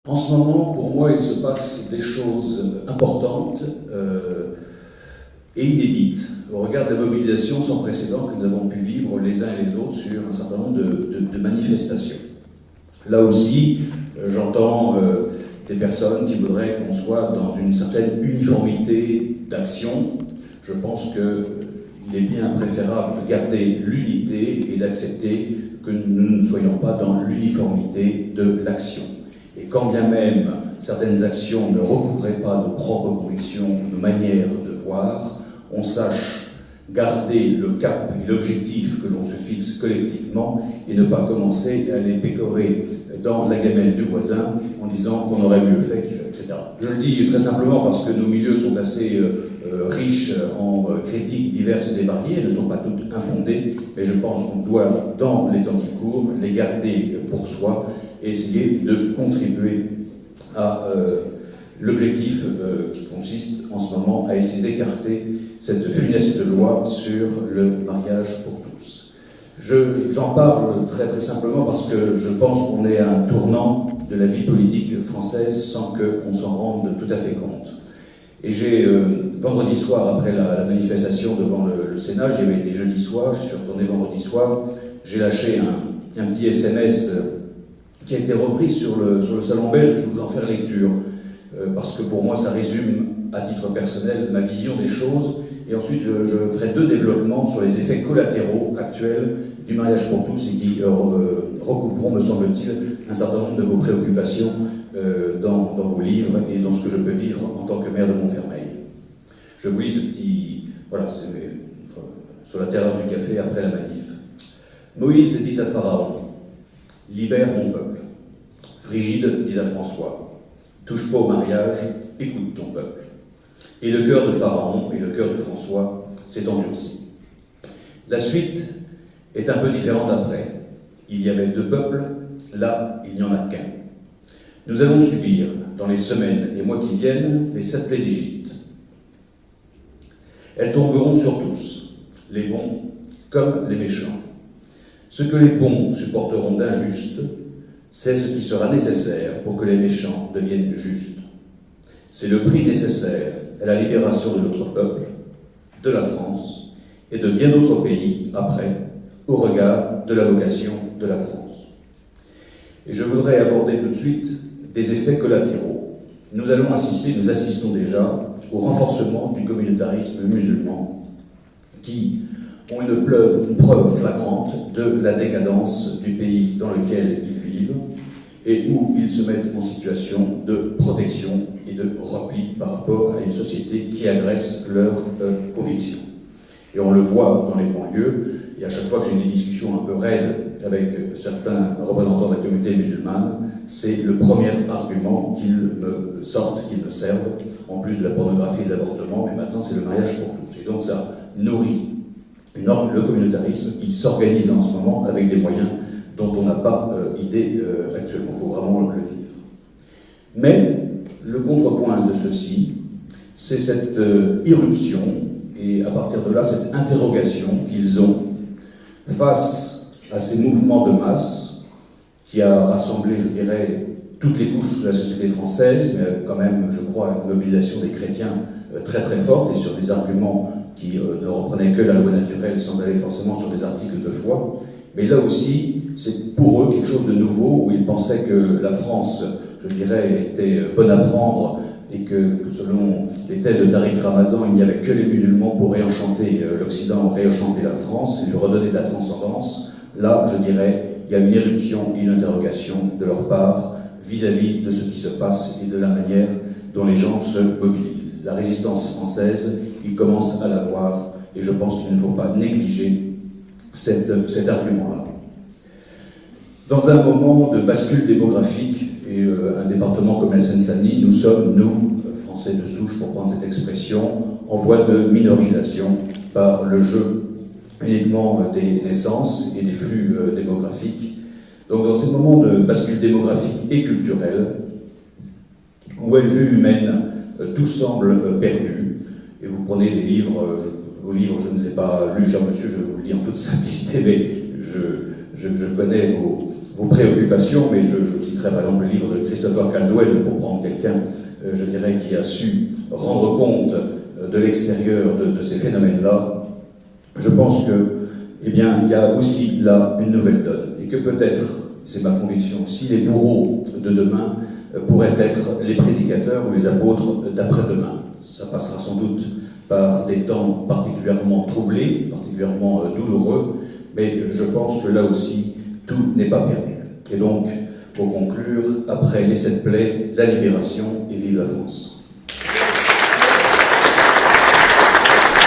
En ce moment, pour moi, il se passe des choses importantes et inédites au regard de la mobilisation sans précédent que nous avons pu vivre les uns et les autres sur un certain nombre de manifestations. Là aussi, j'entends des personnes qui voudraient qu'on soit dans une certaine uniformité d'action. Je pense qu'il est bien préférable de garder l'unité et d'accepter que nous ne soyons pas dans l'uniformité de l'action. Et quand bien même certaines actions ne recouvraient pas nos propres convictions ou nos manières de voir, on sache garder le cap et l'objectif que l'on se fixe collectivement et ne pas commencer à les pécorer dans la gamelle du voisin en disant qu'on aurait mieux fait, etc. Je le dis très simplement parce que nos milieux sont assez riches en critiques diverses et variées, elles ne sont pas toutes infondées, mais je pense qu'on doit, dans les temps qui courent, les garder pour soi et essayer de contribuer à l'objectif qui consiste en ce moment à essayer d'écarter cette funeste loi sur le mariage pour tous. J'en parle très très simplement parce que je pense qu'on est à un tournant de la vie politique française sans qu'on s'en rende tout à fait compte. Et j'ai, vendredi soir, après la manifestation devant le Sénat, j'ai été jeudi soir, je suis retourné vendredi soir, j'ai lâché un petit SMS qui a été repris sur le Salon Belge, je vais vous en faire lecture, parce que pour moi ça résume, à titre personnel, ma vision des choses, et ensuite je ferai 2 développements sur les effets collatéraux actuels du mariage pour tous et qui recouperont, me semble-t-il, un certain nombre de vos préoccupations dans vos livres et dans ce que je peux vivre en tant que maire de Montfermeil. Je vous lis ce petit... Voilà, c'est sur la terrasse du café après la manif. Moïse dit à Pharaon, « Libère mon peuple. » Frigide dit à François, « Touche pas au mariage, écoute ton peuple. » Et le cœur de Pharaon et le cœur de François s'est endurci. La suite est un peu différente après. Il y avait 2 peuples, là, il n'y en a qu'un. Nous allons subir, dans les semaines et mois qui viennent, les 7 plaies d'Égypte. Elles tomberont sur tous, les bons comme les méchants. Ce que les bons supporteront d'injuste, c'est ce qui sera nécessaire pour que les méchants deviennent justes. C'est le prix nécessaire à la libération de notre peuple, de la France et de bien d'autres pays après, au regard de la vocation de la France. Et je voudrais aborder tout de suite des effets collatéraux. Nous assistons déjà au renforcement du communautarisme musulman qui ont une preuve flagrante de la décadence du pays dans lequel ils vivent et où ils se mettent en situation de protection et de repli par rapport à une société qui agresse leurs convictions. Et on le voit dans les banlieues, et à chaque fois que j'ai des discussions un peu raides avec certains représentants de la communauté musulmane, c'est le premier argument qu'ils me sortent, qu'ils me servent, en plus de la pornographie et de l'avortement, mais maintenant c'est le mariage pour tous. Et donc ça nourrit le communautarisme qui s'organise en ce moment avec des moyens dont on n'a pas idée actuellement. Il faut vraiment le vivre. Mais le contrepoint de ceci, c'est cette irruption, et à partir de là, cette interrogation qu'ils ont face à ces mouvements de masse qui a rassemblé, je dirais, toutes les couches de la société française, mais quand même, je crois, une mobilisation des chrétiens très très forte et sur des arguments qui ne reprenaient que la loi naturelle sans aller forcément sur des articles de foi. Mais là aussi, c'est pour eux quelque chose de nouveau, où ils pensaient que la France, je dirais, était bonne à prendre et que, selon les thèses de Tariq Ramadan, il n'y avait que les musulmans pour réenchanter l'Occident, réenchanter la France et lui redonner de la transcendance. Là, je dirais, il y a une éruption et une interrogation de leur part vis-à-vis de ce qui se passe et de la manière dont les gens se mobilisent. La résistance française, ils commencent à la voir, et je pense qu'il ne faut pas négliger cet argument-là. Dans un moment de bascule démographique, et un département comme la Seine-Saint-Denis, nous sommes, nous, Français de souche pour prendre cette expression, en voie de minorisation par le jeu uniquement des naissances et des flux démographiques. Donc dans ces moments de bascule démographique et culturelle, où à vue humaine, tout semble perdu, et vous prenez des livres, vos livres, je ne les ai pas lus, cher monsieur, je vous le dis en toute simplicité, mais je connais vos préoccupations, mais je citerai par exemple le livre de Christopher Caldwell pour prendre quelqu'un, je dirais, qui a su rendre compte de l'extérieur de ces phénomènes-là. Je pense que, eh bien, il y a aussi là une nouvelle donne, et que peut-être, c'est ma conviction aussi, les bourreaux de demain pourraient être les prédicateurs ou les apôtres d'après-demain. Ça passera sans doute par des temps particulièrement troublés, particulièrement douloureux, mais je pense que là aussi, tout n'est pas perdu. Et donc, pour conclure, après les 7 plaies, la libération et vive la France.